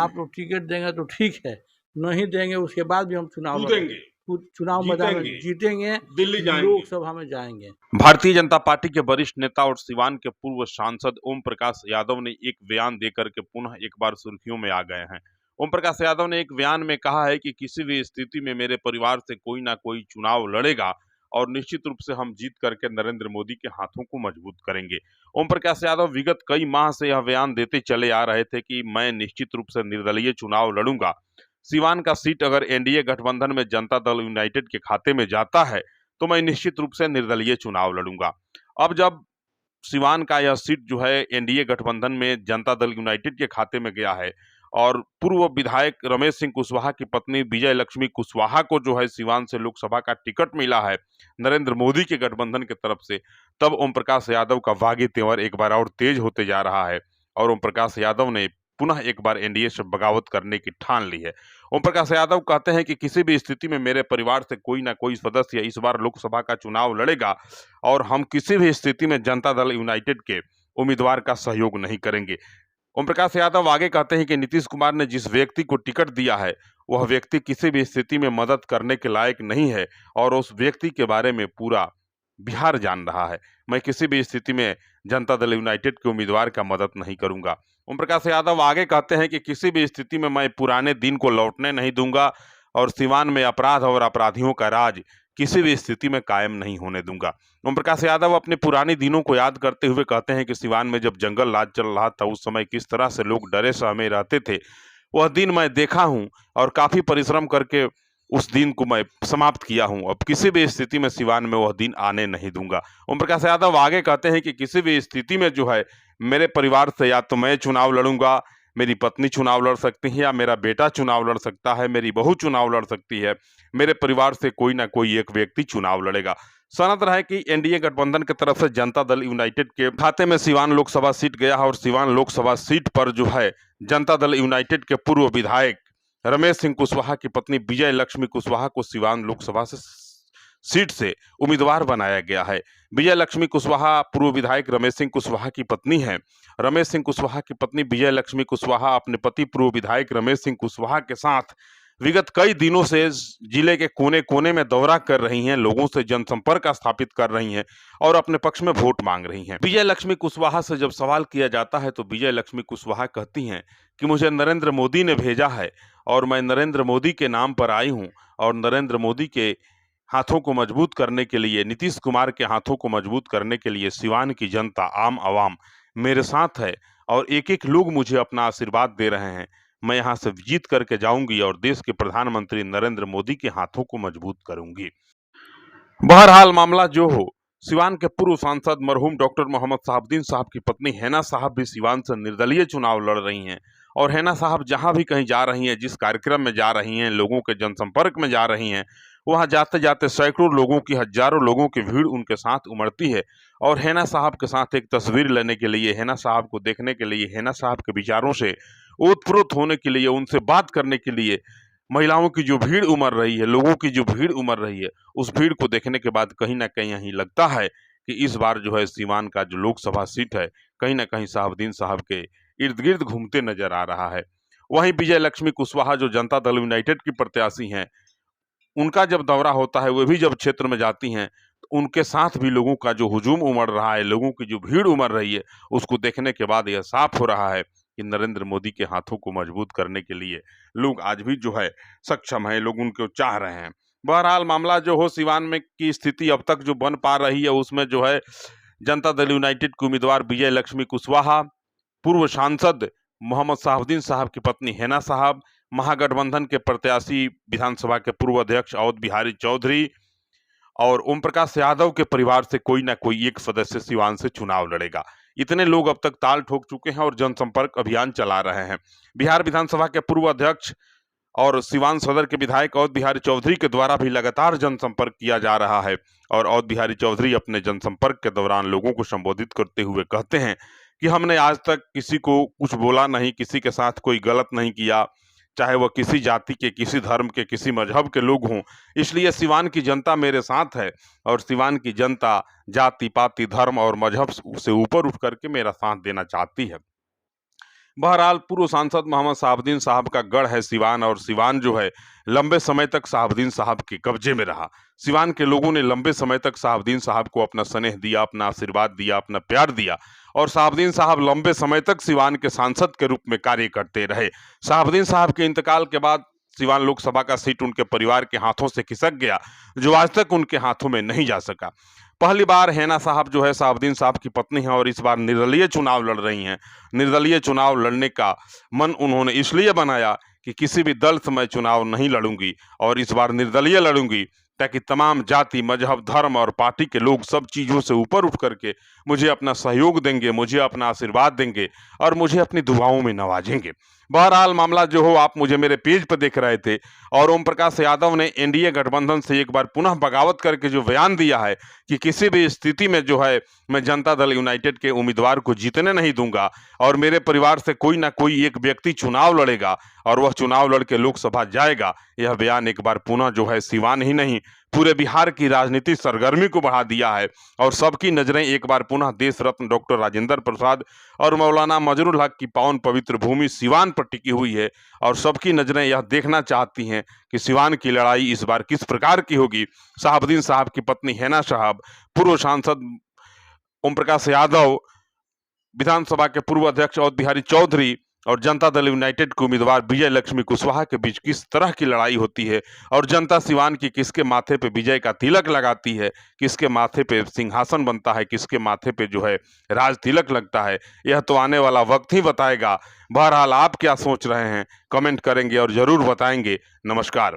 आप लोग टिकट देंगे तो ठीक है, नहीं देंगे उसके बाद भी हम चुनाव कूदेंगे, चुनाव मैदान में जीतेंगे, दिल्ली जाएंगे, लोकसभा में जाएंगे। भारतीय जनता पार्टी के वरिष्ठ नेता और सिवान के पूर्व सांसद ओम प्रकाश यादव ने एक बयान देकर के पुनः एक बार सुर्खियों में आ गए हैं। ओम प्रकाश यादव ने एक बयान में कहा है कि किसी भी स्थिति में मेरे परिवार से कोई ना कोई चुनाव लड़ेगा और निश्चित रूप से हम जीत करके नरेंद्र मोदी के हाथों को मजबूत करेंगे। ओम प्रकाश यादव विगत कई माह से यह बयान देते चले आ रहे थे कि मैं निश्चित रूप से निर्दलीय चुनाव लड़ूंगा। सिवान का सीट अगर एनडीए गठबंधन में जनता दल यूनाइटेड के खाते में जाता है तो मैं निश्चित रूप से निर्दलीय चुनाव लड़ूंगा। अब जब सिवान का यह सीट जो है एनडीए गठबंधन में जनता दल यूनाइटेड के खाते में गया है और पूर्व विधायक रमेश सिंह कुशवाहा की पत्नी विजय लक्ष्मी कुशवाहा को जो है सिवान से लोकसभा का टिकट मिला है नरेंद्र मोदी के गठबंधन की तरफ से, तब ओम प्रकाश यादव का बागी तेवर एक बार और तेज होते जा रहा है और ओम प्रकाश यादव ने पुनः एक बार एनडीए से बगावत करने की ठान ली है। ओम प्रकाश यादव कहते हैं कि किसी भी स्थिति में मेरे परिवार से कोई ना कोई सदस्य इस बार लोकसभा का चुनाव लड़ेगा और हम किसी भी स्थिति में जनता दल यूनाइटेड के उम्मीदवार का सहयोग नहीं करेंगे। ओम प्रकाश यादव आगे कहते हैं कि नीतीश कुमार ने जिस व्यक्ति को टिकट दिया है वह व्यक्ति किसी भी स्थिति में मदद करने के लायक नहीं है और उस व्यक्ति के बारे में पूरा बिहार जान रहा है। मैं किसी भी स्थिति में जनता दल यूनाइटेड के उम्मीदवार का मदद नहीं करूंगा। ओम प्रकाश यादव आगे कहते हैं कि किसी भी स्थिति में मैं पुराने दिन को लौटने नहीं दूंगा और सिवान में अपराध और अपराधियों का राज किसी भी स्थिति में कायम नहीं होने दूंगा। ओम प्रकाश यादव अपने पुराने दिनों को याद करते हुए कहते हैं कि सिवान में जब जंगल राज चल रहा था उस समय किस तरह से लोग डरे सहमे रहते थे, वह दिन मैं देखा हूं और काफी परिश्रम करके उस दिन को मैं समाप्त किया हूं। अब किसी भी स्थिति में सिवान में वह दिन आने नहीं दूंगा। ओम प्रकाश यादव आगे कहते हैं कि किसी भी स्थिति में जो है मेरे परिवार से या तो मैं चुनाव लड़ूंगा, मेरी पत्नी चुनाव लड़ सकती है या मेरा बेटा चुनाव लड़ सकता है, मेरी बहू चुनाव लड़ सकती है, मेरे परिवार से कोई ना कोई एक व्यक्ति चुनाव लड़ेगा। सनत रहा है कि एनडीए गठबंधन की तरफ से जनता दल यूनाइटेड के खाते में सिवान लोकसभा सीट गया है और सिवान लोकसभा सीट पर जो है जनता दल यूनाइटेड के पूर्व विधायक रमेश सिंह कुशवाहा की पत्नी विजय लक्ष्मी कुशवाहा को सिवान लोकसभा से सीट से उम्मीदवार बनाया गया है। विजय लक्ष्मी कुशवाहा पूर्व विधायक रमेश सिंह कुशवाहा की पत्नी है। रमेश सिंह कुशवाहा की पत्नी विजय लक्ष्मी कुशवाहा अपने पति पूर्व विधायक रमेश सिंह कुशवाहा के साथ विगत कई दिनों से जिले के कोने कोने में दौरा कर रही हैं, लोगों से जनसंपर्क स्थापित कर रही हैं और अपने पक्ष में वोट मांग रही हैं। विजय लक्ष्मी कुशवाहा से जब सवाल किया जाता है तो विजय लक्ष्मी कुशवाहा कहती हैं कि मुझे नरेंद्र मोदी ने भेजा है और मैं नरेंद्र मोदी के नाम पर आई हूं और नरेंद्र मोदी के हाथों को मजबूत करने के लिए, नीतीश कुमार के हाथों को मजबूत करने के लिए सिवान की जनता, आम आवाम मेरे साथ है और एक एक लोग मुझे अपना आशीर्वाद दे रहे हैं। मैं यहां से जीत करके जाऊंगी और देश के प्रधानमंत्री नरेंद्र मोदी के हाथों को मजबूत करूंगी। बहरहाल मामला जो हो, सिवान के पूर्व सांसद मरहूम डॉक्टर मोहम्मद शहाबुद्दीन साहब की पत्नी हैना साहब भी सिवान से निर्दलीय चुनाव लड़ रही हैं और हैना साहब जहां भी कहीं जा रही हैं, जिस कार्यक्रम में जा रही हैं, लोगों के जनसंपर्क में जा रही हैं, वहां जाते जाते सैकड़ों लोगों की, हजारों लोगों की भीड़ उनके साथ उमड़ती है और हैना साहब के साथ एक तस्वीर लेने के लिए, हैना साहब को देखने के लिए, हैना साहब के विचारों से ओतप्रोत होने के लिए, उनसे बात करने के लिए महिलाओं की जो भीड़ उमड़ रही है, लोगों की जो भीड़ उमड़ रही है, उस भीड़ को देखने के बाद कहीं ना कहीं यही लगता है कि इस बार जो है सिवान का जो लोकसभा सीट है कहीं ना कहीं शहाबुद्दीन साहब के इर्द गिर्द घूमते नजर आ रहा है। वहीं विजय लक्ष्मी कुशवाहा जो जनता दल यूनाइटेड की प्रत्याशी हैं, उनका जब दौरा होता है, वे भी जब क्षेत्र में जाती हैं तो उनके साथ भी लोगों का जो हुजूम उमड़ रहा है, लोगों की जो भीड़ उमड़ रही है, उसको देखने के बाद यह साफ हो रहा है कि नरेंद्र मोदी के हाथों को मजबूत करने के लिए लोग आज भी जो है सक्षम है, लोग उनको चाह रहे हैं। बहरहाल मामला जो हो, सिवान में की स्थिति अब तक जो बन पा रही है उसमें जो है जनता दल यूनाइटेड के उम्मीदवार विजय लक्ष्मी कुशवाहा, पूर्व सांसद मोहम्मद शहाबुद्दीन साहब की पत्नी हैना साहब, महागठबंधन के प्रत्याशी विधानसभा के पूर्व अध्यक्ष अवध बिहारी चौधरी और ओम प्रकाश यादव के परिवार से कोई ना कोई एक सदस्य सिवान से चुनाव लड़ेगा। इतने लोग अब तक ताल ठोक चुके हैं और जनसंपर्क अभियान चला रहे हैं। बिहार विधानसभा के पूर्व अध्यक्ष और सिवान सदर के विधायक अवध बिहारी चौधरी के द्वारा भी लगातार जनसंपर्क किया जा रहा है और अवध बिहारी चौधरी अपने जनसंपर्क के दौरान लोगों को संबोधित करते हुए कहते हैं कि हमने आज तक किसी को कुछ बोला नहीं, किसी के साथ कोई गलत नहीं किया, चाहे वह किसी जाति के, किसी धर्म के, किसी मजहब के लोग हों। इसलिए सिवान की जनता मेरे साथ है और सिवान की जनता जाति पाति, धर्म और मजहब से ऊपर उठ करके मेरा साथ देना चाहती है। बहरहाल पूर्व सांसद मोहम्मद शहाबुद्दीन साहब का गढ़ है सिवान, और सिवान जो है लंबे समय तक शहाबुद्दीन साहब के कब्जे में रहा। सिवान के लोगों ने लंबे समय तक शहाबुद्दीन साहब को अपना स्नेह दिया, अपना आशीर्वाद दिया, अपना प्यार दिया, और शहाबुद्दीन साहब लंबे समय तक सिवान के सांसद के रूप में कार्य करते रहे। शहाबुद्दीन साहब के इंतकाल के बाद सिवान लोकसभा का सीट उनके परिवार के हाथों से खिसक गया, जो आज तक उनके हाथों में नहीं जा सका। पहली बार हैना साहब जो है शहाबुद्दीन साहब की पत्नी है, और इस बार निर्दलीय चुनाव लड़ रही हैं। निर्दलीय चुनाव लड़ने का मन उन्होंने इसलिए बनाया कि किसी भी दल से मैं चुनाव नहीं लड़ूंगी, और इस बार निर्दलीय लड़ूंगी, ताकि तमाम जाति, मजहब, धर्म और पार्टी के लोग सब चीज़ों से ऊपर उठ करके मुझे अपना सहयोग देंगे, मुझे अपना आशीर्वाद देंगे, और मुझे अपनी दुआओं में नवाजेंगे। बहरहाल मामला जो हो, आप मुझे मेरे पेज पर देख रहे थे, और ओम प्रकाश यादव ने एनडीए गठबंधन से एक बार पुनः बगावत करके जो बयान दिया है कि किसी भी स्थिति में जो है मैं जनता दल यूनाइटेड के उम्मीदवार को जीतने नहीं दूंगा, और मेरे परिवार से कोई ना कोई एक व्यक्ति चुनाव लड़ेगा, और वह चुनाव लड़के लोकसभा जाएगा। यह बयान एक बार पुनः जो है सिवान ही नहीं, पूरे बिहार की राजनीतिक सरगर्मी को बढ़ा दिया है, और सबकी नजरें एक बार पुनः देश रत्न डॉक्टर राजेंद्र प्रसाद और मौलाना मजरुल हक की पावन पवित्र भूमि सिवान पर टिकी हुई है। और सबकी नजरें यह देखना चाहती हैं कि सिवान की लड़ाई इस बार किस प्रकार की होगी। शहाबुद्दीन साहब की पत्नी हैना साहब, पूर्व सांसद ओम प्रकाश यादव, विधानसभा के पूर्व अध्यक्ष अवध बिहारी चौधरी और जनता दल यूनाइटेड के उम्मीदवार विजय लक्ष्मी कुशवाहा के बीच किस तरह की लड़ाई होती है, और जनता सिवान की किसके माथे पे विजय का तिलक लगाती है, किसके माथे पे सिंहासन बनता है, किसके माथे पे जो है राज तिलक लगता है, यह तो आने वाला वक्त ही बताएगा। बहरहाल आप क्या सोच रहे हैं, कमेंट करेंगे और जरूर बताएंगे। नमस्कार।